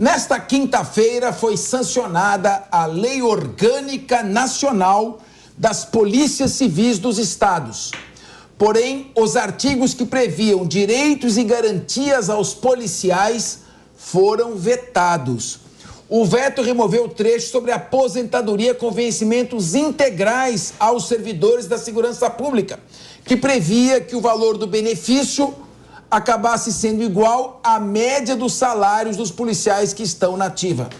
Nesta quinta-feira foi sancionada a Lei Orgânica Nacional das Polícias Civis dos Estados. Porém, os artigos que previam direitos e garantias aos policiais foram vetados. O veto removeu o trecho sobre aposentadoria com vencimentos integrais aos servidores da segurança pública, que previa que o valor do benefício acabasse sendo igual à média dos salários dos policiais que estão na ativa.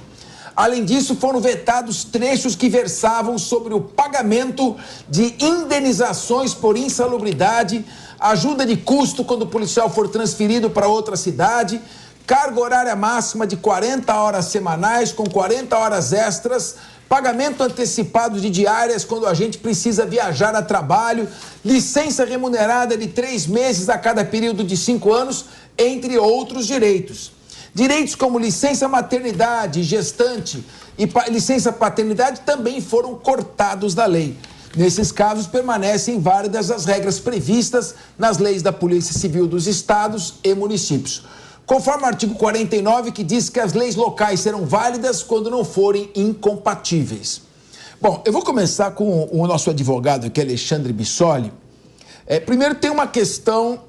Além disso, foram vetados trechos que versavam sobre o pagamento de indenizações por insalubridade, ajuda de custo quando o policial for transferido para outra cidade, carga horária máxima de 40 horas semanais com 40 horas extras, pagamento antecipado de diárias quando a gente precisa viajar a trabalho, licença remunerada de 3 meses a cada período de 5 anos, entre outros direitos. Direitos como licença maternidade, gestante e licença paternidade também foram cortados da lei. Nesses casos, permanecem válidas as regras previstas nas leis da Polícia Civil dos estados e municípios. Conforme o artigo 49, que diz que as leis locais serão válidas quando não forem incompatíveis. Bom, eu vou começar com o nosso advogado aqui, Alexandre Bissoli. Primeiro, tem uma questão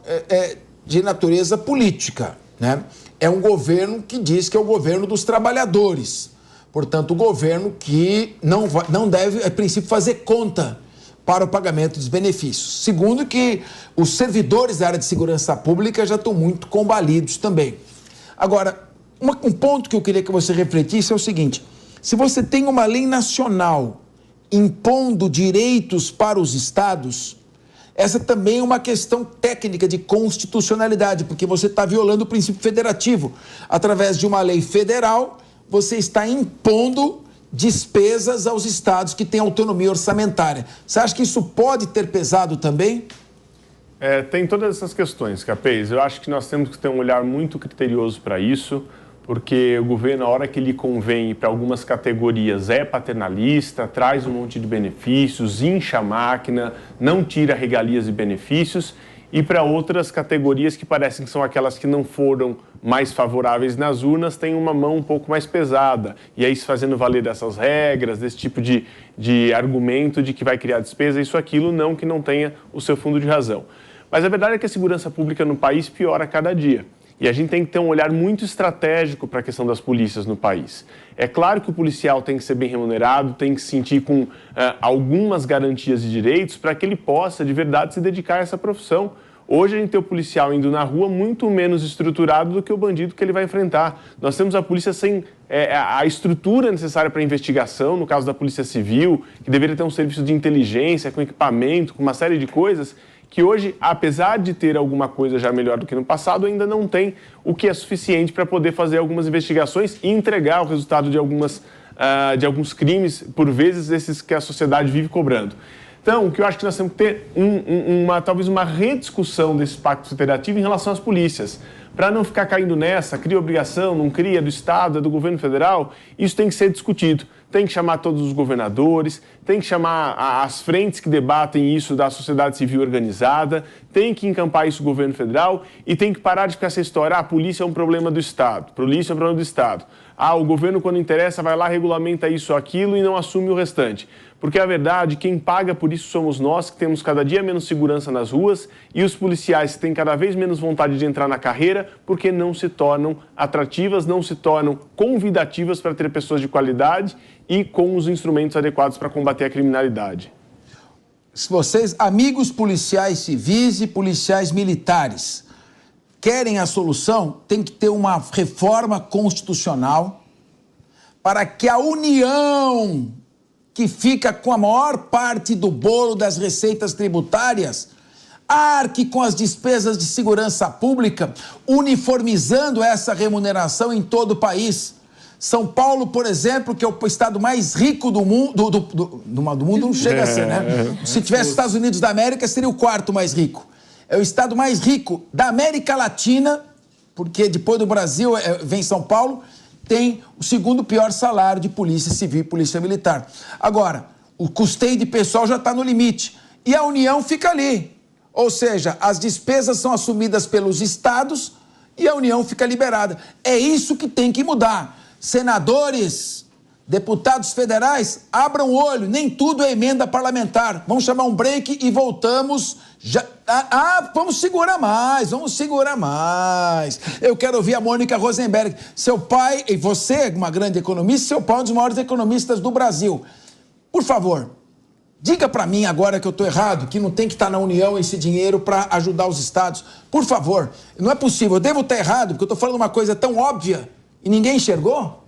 de natureza política, né? É um governo que diz que é o governo dos trabalhadores. Portanto, o governo que não deve, a princípio, fazer conta para o pagamento dos benefícios. Segundo, que os servidores da área de segurança pública já estão muito combalidos também. Agora, um ponto que eu queria que você refletisse é o seguinte: se você tem uma lei nacional impondo direitos para os estados, essa também é uma questão técnica de constitucionalidade, porque você está violando o princípio federativo. Através de uma lei federal, você está impondo despesas aos estados que têm autonomia orçamentária. Você acha que isso pode ter pesado também? Tem todas essas questões, Capês. Eu acho que nós temos que ter um olhar muito criterioso para isso, porque o governo, na hora que lhe convém para algumas categorias, é paternalista, traz um monte de benefícios, incha a máquina, não tira regalias e benefícios, e para outras categorias que parecem que são aquelas que não foram mais favoráveis nas urnas, tem uma mão um pouco mais pesada. E aí, se fazendo valer dessas regras, desse tipo de argumento de que vai criar despesa, isso, aquilo, não que não tenha o seu fundo de razão. Mas a verdade é que a segurança pública no país piora a cada dia. E a gente tem que ter um olhar muito estratégico para a questão das polícias no país. É claro que o policial tem que ser bem remunerado, tem que se sentir com algumas garantias de direitos para que ele possa, de verdade, se dedicar a essa profissão. Hoje a gente tem o policial indo na rua muito menos estruturado do que o bandido que ele vai enfrentar. Nós temos a polícia sem a estrutura necessária para a investigação, no caso da Polícia Civil, que deveria ter um serviço de inteligência, com equipamento, com uma série de coisas, que hoje, apesar de ter alguma coisa já melhor do que no passado, ainda não tem o que é suficiente para poder fazer algumas investigações e entregar o resultado de alguns crimes, por vezes esses que a sociedade vive cobrando. Então, o que eu acho que nós temos que ter talvez uma rediscussão desse pacto federativo em relação às polícias. Para não ficar caindo nessa, cria obrigação, não cria, do Estado, é do governo federal, isso tem que ser discutido. Tem que chamar todos os governadores, tem que chamar as frentes que debatem isso da sociedade civil organizada, tem que encampar isso o governo federal e tem que parar de ficar essa história, a polícia é um problema do Estado, polícia é um problema do Estado. O governo, quando interessa, vai lá, regulamenta isso ou aquilo e não assume o restante. Porque, a verdade, quem paga por isso somos nós, que temos cada dia menos segurança nas ruas, e os policiais que têm cada vez menos vontade de entrar na carreira porque não se tornam atrativas, não se tornam convidativas para ter pessoas de qualidade e com os instrumentos adequados para combater a criminalidade. Se vocês, amigos policiais civis e policiais militares, querem a solução, tem que ter uma reforma constitucional para que a União, que fica com a maior parte do bolo das receitas tributárias, arque com as despesas de segurança pública, uniformizando essa remuneração em todo o país. São Paulo, por exemplo, que é o estado mais rico do mundo, do mundo não chega a ser, né? Se tivesse Estados Unidos da América, seria o quarto mais rico. É o estado mais rico da América Latina, porque depois do Brasil vem São Paulo, tem o segundo pior salário de polícia civil e polícia militar. Agora, o custeio de pessoal já está no limite. E a União fica ali. Ou seja, as despesas são assumidas pelos estados e a União fica liberada. É isso que tem que mudar. senadores, deputados federais, abram o olho, nem tudo é emenda parlamentar. Vamos chamar um break e voltamos. Vamos segurar mais, Eu quero ouvir a Mônica Rosenberg. Seu pai, e você é uma grande economista, seu pai é um dos maiores economistas do Brasil. Por favor, diga para mim agora que eu estou errado, que não tem que estar na União esse dinheiro para ajudar os estados. Por favor, não é possível, eu devo estar errado, porque eu estou falando uma coisa tão óbvia e ninguém enxergou?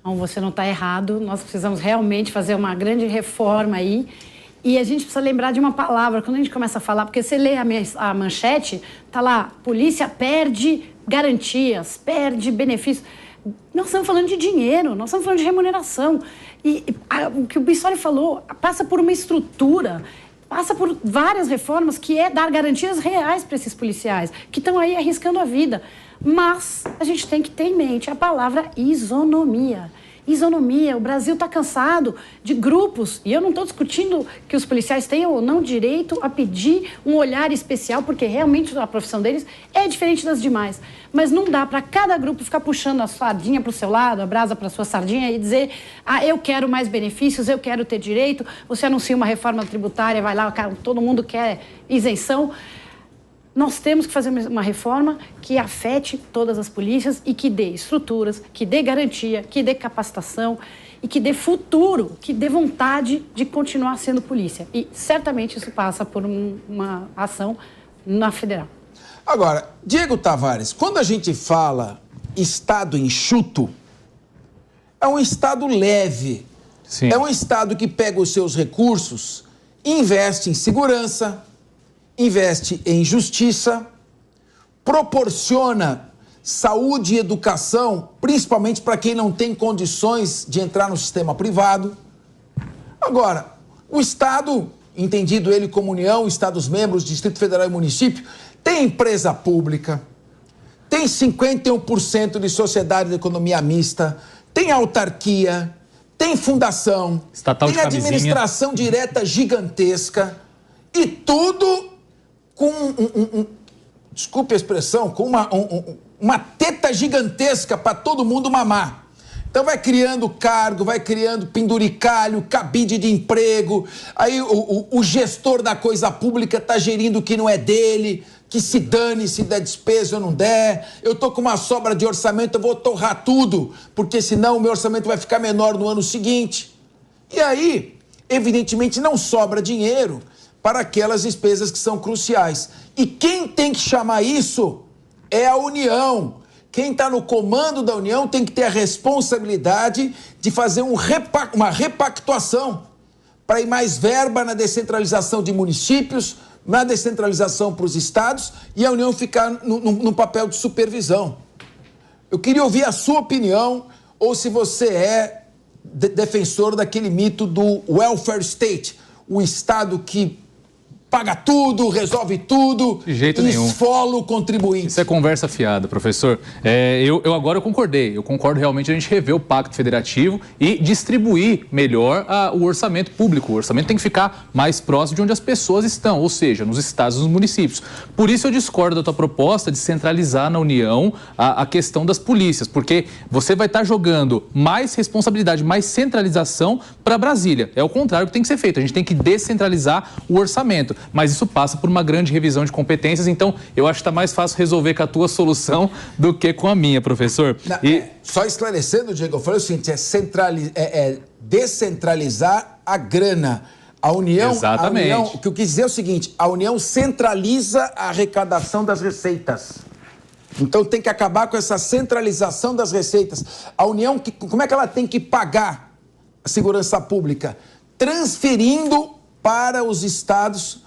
Não, você não está errado, nós precisamos realmente fazer uma grande reforma aí. E a gente precisa lembrar de uma palavra, quando a gente começa a falar, porque você lê a manchete, tá lá, polícia perde garantias, perde benefícios. Nós estamos falando de dinheiro, nós estamos falando de remuneração. O que o Bissoli falou passa por uma estrutura, passa por várias reformas, que é dar garantias reais para esses policiais, que estão aí arriscando a vida. Mas a gente tem que ter em mente a palavra isonomia. Isonomia, o Brasil está cansado de grupos, e eu não estou discutindo que os policiais tenham ou não direito a pedir um olhar especial, porque realmente a profissão deles é diferente das demais. Mas não dá para cada grupo ficar puxando a sardinha para o seu lado, a brasa para a sua sardinha e dizer, eu quero mais benefícios, eu quero ter direito, você anuncia uma reforma tributária, vai lá, todo mundo quer isenção. Nós temos que fazer uma reforma que afete todas as polícias e que dê estruturas, que dê garantia, que dê capacitação e que dê futuro, que dê vontade de continuar sendo polícia. E certamente isso passa por uma ação na federal. Agora, Diego Tavares, quando a gente fala Estado enxuto, é um Estado leve. Sim. É um Estado que pega os seus recursos, investe em segurança, investe em justiça, proporciona saúde e educação, principalmente para quem não tem condições de entrar no sistema privado. Agora, o Estado, entendido ele como União, Estados-membros, Distrito Federal e município, tem empresa pública, tem 51% de sociedade de economia mista, tem autarquia, tem fundação, estatal, tem administração direta gigantesca e tudo com desculpe a expressão, com uma teta gigantesca para todo mundo mamar. Então vai criando cargo, vai criando penduricalho, cabide de emprego, aí o gestor da coisa pública está gerindo o que não é dele, que se dane se der despesa ou não der, eu estou com uma sobra de orçamento, eu vou torrar tudo, porque senão o meu orçamento vai ficar menor no ano seguinte. E aí, evidentemente, não sobra dinheiro para aquelas despesas que são cruciais. E quem tem que chamar isso é a União. Quem está no comando da União tem que ter a responsabilidade de fazer uma repactuação para ir mais verba na descentralização de municípios, na descentralização para os estados e a União ficar no papel de supervisão. Eu queria ouvir a sua opinião ou se você é defensor daquele mito do welfare state, o Estado que paga tudo, resolve tudo, de jeito nenhum. Esfola o contribuinte. Isso é conversa fiada, professor. Eu concordo realmente a gente rever o Pacto Federativo e distribuir melhor o orçamento público. O orçamento tem que ficar mais próximo de onde as pessoas estão, ou seja, nos estados e nos municípios. Por isso eu discordo da tua proposta de centralizar na União a questão das polícias, porque você vai estar jogando mais responsabilidade, mais centralização para Brasília. É o contrário que tem que ser feito. A gente tem que descentralizar o orçamento. Mas isso passa por uma grande revisão de competências, então eu acho que está mais fácil resolver com a tua solução do que com a minha, professor. Não, só esclarecendo, Diego, eu falei o seguinte, descentralizar a grana. A União, exatamente. O que eu quis dizer é o seguinte, a União centraliza a arrecadação das receitas. Então tem que acabar com essa centralização das receitas. A União, como é que ela tem que pagar a segurança pública? Transferindo para os estados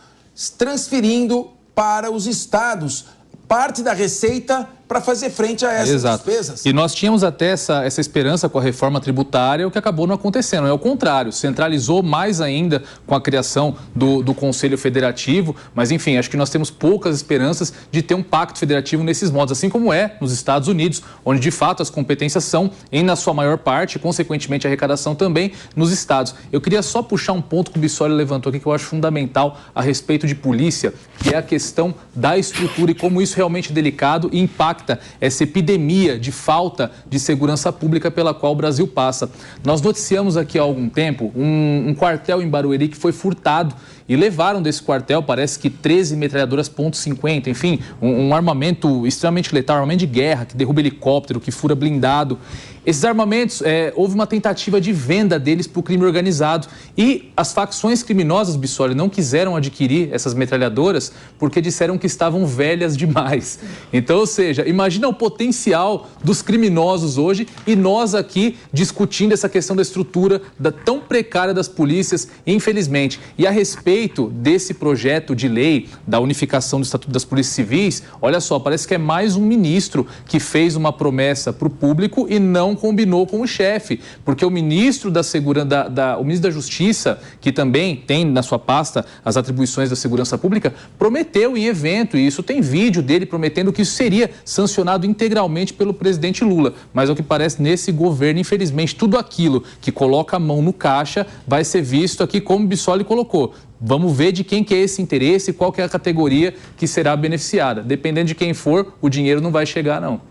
parte da receita para fazer frente a essas despesas. E nós tínhamos até essa esperança com a reforma tributária, o que acabou não acontecendo. É o contrário, centralizou mais ainda com a criação do Conselho Federativo, mas enfim, acho que nós temos poucas esperanças de ter um pacto federativo nesses modos, assim como é nos Estados Unidos, onde de fato as competências são, na sua maior parte, consequentemente a arrecadação também nos estados. Eu queria só puxar um ponto que o Bissoli levantou aqui que eu acho fundamental a respeito de polícia, que é a questão da estrutura e como isso realmente é delicado e impacta impacta essa epidemia de falta de segurança pública pela qual o Brasil passa. Nós noticiamos aqui há algum tempo um quartel em Barueri que foi furtado e levaram desse quartel, parece que 13 metralhadoras .50, enfim, um armamento extremamente letal, armamento de guerra, que derruba helicóptero, que fura blindado. Esses armamentos, houve uma tentativa de venda deles para o crime organizado e as facções criminosas, Bissoli, não quiseram adquirir essas metralhadoras porque disseram que estavam velhas demais. Então, ou seja, imagina o potencial dos criminosos hoje e nós aqui discutindo essa questão da estrutura tão precária das polícias, infelizmente. E a respeito desse projeto de lei da unificação do Estatuto das Polícias Civis, olha só, parece que é mais um ministro que fez uma promessa para o público e não combinou com o chefe, porque o ministro o ministro da Justiça, que também tem na sua pasta as atribuições da segurança pública, prometeu em evento, e isso tem vídeo dele prometendo que isso seria sancionado integralmente pelo presidente Lula. Mas ao que parece, nesse governo, infelizmente, tudo aquilo que coloca a mão no caixa vai ser visto aqui como o Bissoli colocou. Vamos ver de quem que é esse interesse e qual que é a categoria que será beneficiada. Dependendo de quem for, o dinheiro não vai chegar, não.